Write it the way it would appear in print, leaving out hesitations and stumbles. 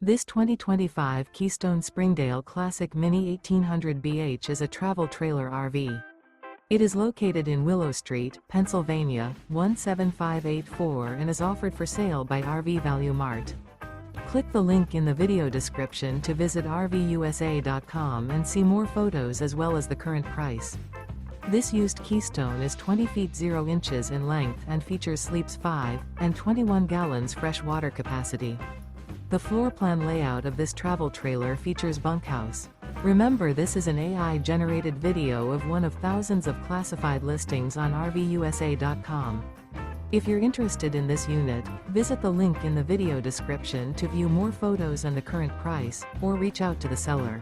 This 2025 Keystone Springdale Classic Mini 1800 BH is a travel trailer RV. It is located in Willow Street, Pennsylvania, 17584 and is offered for sale by RV Value Mart. Click the link in the video description to visit RVUSA.com and see more photos as well as the current price. This used Keystone is 20 feet 0 inches in length and features sleeps 5 and 21 gallons fresh water capacity. The floor plan layout of this travel trailer features bunkhouse. Remember, this is an AI-generated video of one of thousands of classified listings on RVUSA.com. If you're interested in this unit, visit the link in the video description to view more photos and the current price, or reach out to the seller.